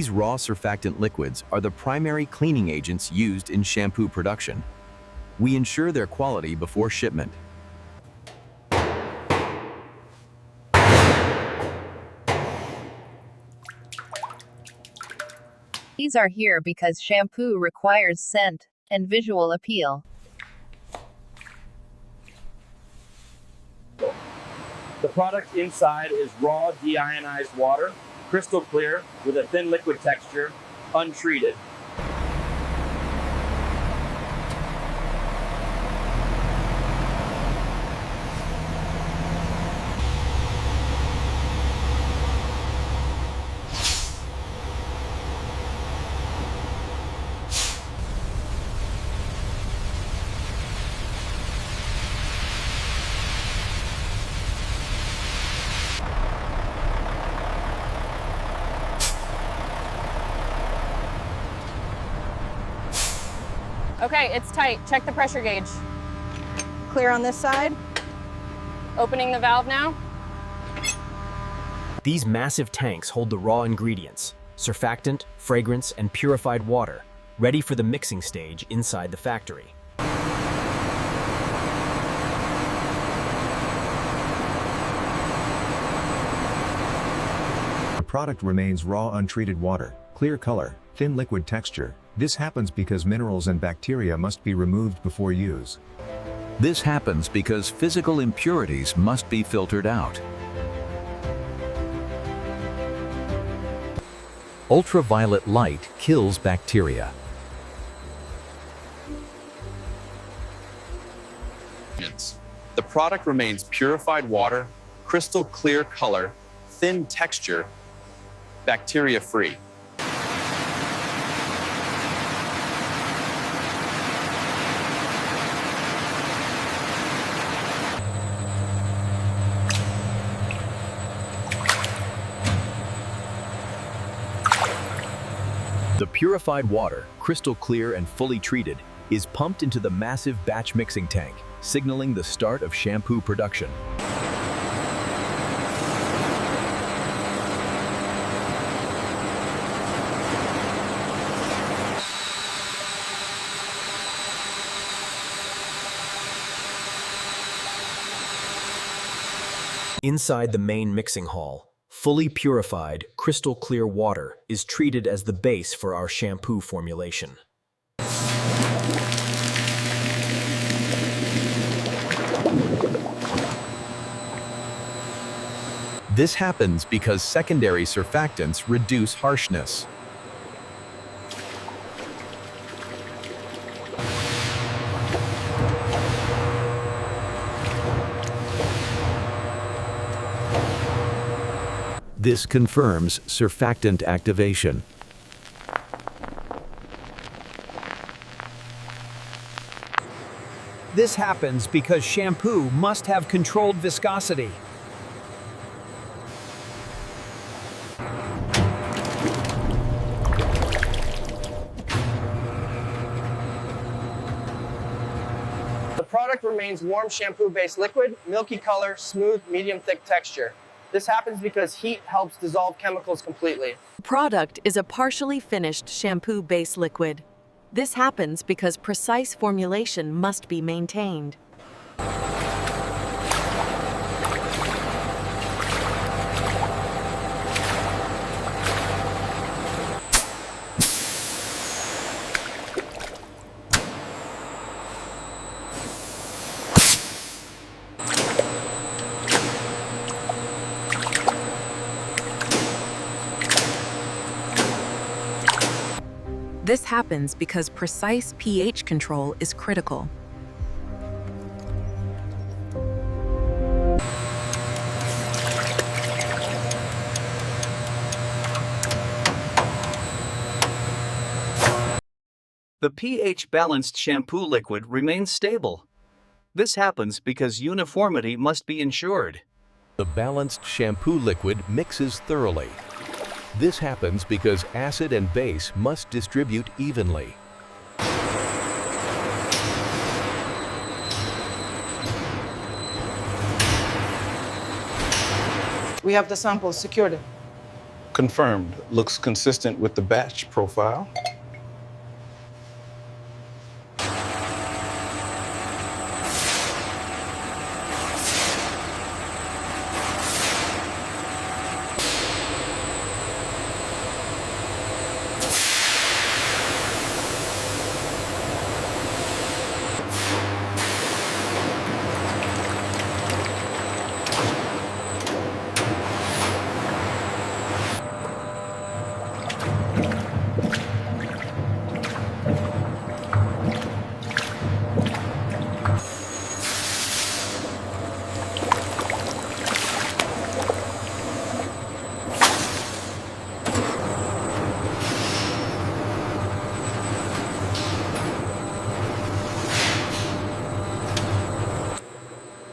These raw surfactant liquids are the primary cleaning agents used in shampoo production. We ensure their quality before shipment. These are here because shampoo requires scent and visual appeal. The product inside is raw deionized water, crystal clear with a thin liquid texture, untreated. Okay, it's tight. Check the pressure gauge. Clear on this side. Opening the valve now. These massive tanks hold the raw ingredients, surfactant, fragrance, and purified water, ready for the mixing stage inside the factory. The product remains raw untreated water, clear color, thin liquid texture. This happens because minerals and bacteria must be removed before use. This happens because physical impurities must be filtered out. Ultraviolet light kills bacteria. The product remains purified water, crystal clear color, thin texture, bacteria-free. The purified water, crystal clear and fully treated, is pumped into the massive batch mixing tank, signaling the start of shampoo production. Inside the main mixing hall, fully purified, crystal clear water is treated as the base for our shampoo formulation. This happens because secondary surfactants reduce harshness. This confirms surfactant activation. This happens because shampoo must have controlled viscosity. The product remains warm shampoo-based liquid, milky color, smooth, medium-thick texture. This happens because heat helps dissolve chemicals completely. The product is a partially finished shampoo-based liquid. This happens because precise formulation must be maintained. This happens because precise pH control is critical. The pH-balanced shampoo liquid remains stable. This happens because uniformity must be ensured. The balanced shampoo liquid mixes thoroughly. This happens because acid and base must distribute evenly. We have the sample secured. Confirmed. Looks consistent with the batch profile.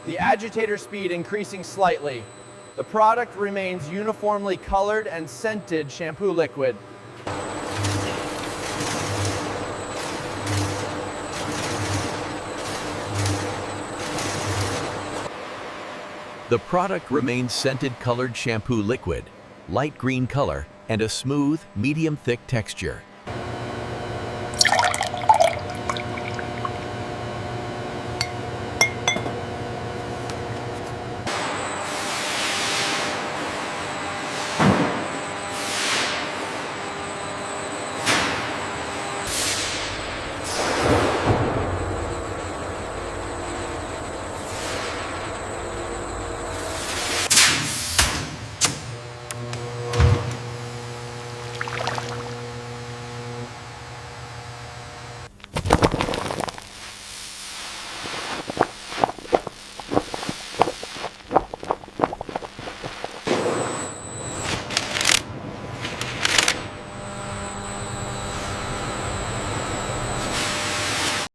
The agitator speed increasing slightly. The product remains uniformly colored and scented shampoo liquid. The product remains scented colored shampoo liquid, light green color, and a smooth, medium-thick texture.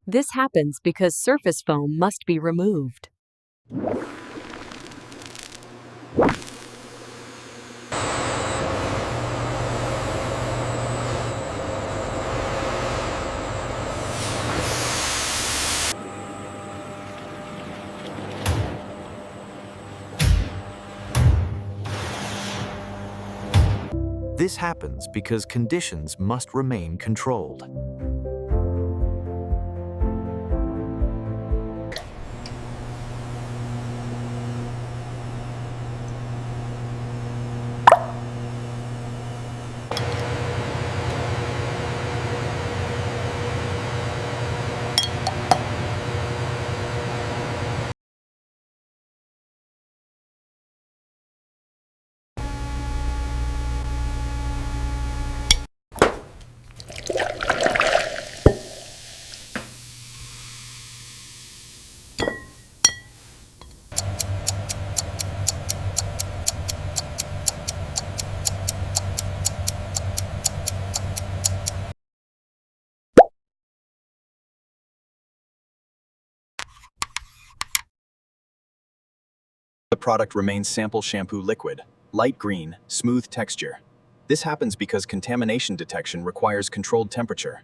This happens because surface foam must be removed. This happens because conditions must remain controlled. The product remains sample shampoo liquid, light green, smooth texture. This happens because contamination detection requires controlled temperature.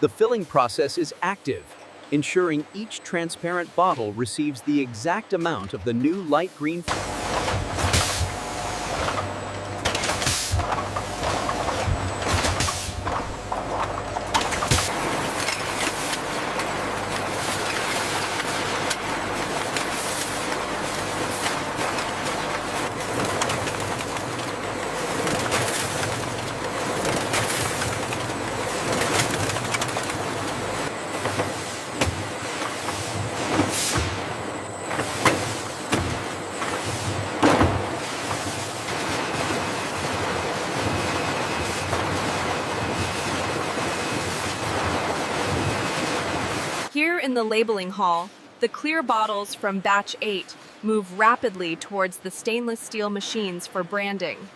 The filling process is active, ensuring each transparent bottle receives the exact amount of the new light green. Here in the labeling hall, the clear bottles from batch 8 move rapidly towards the stainless steel machines for branding.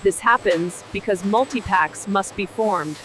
This happens because multi-packs must be formed.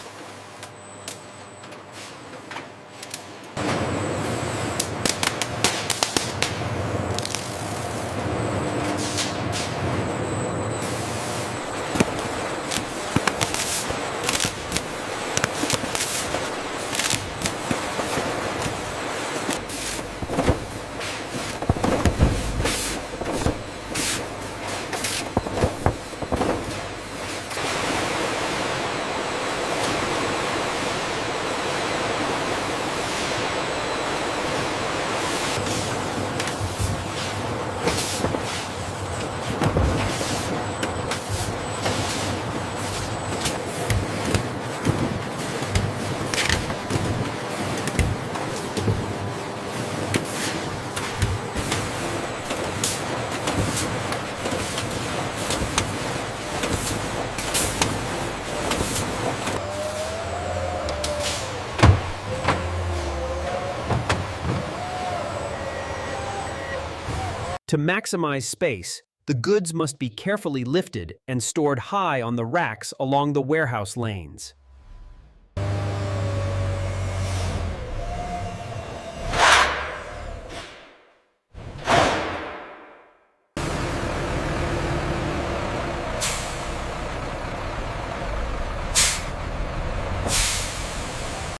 To maximize space, the goods must be carefully lifted and stored high on the racks along the warehouse lanes.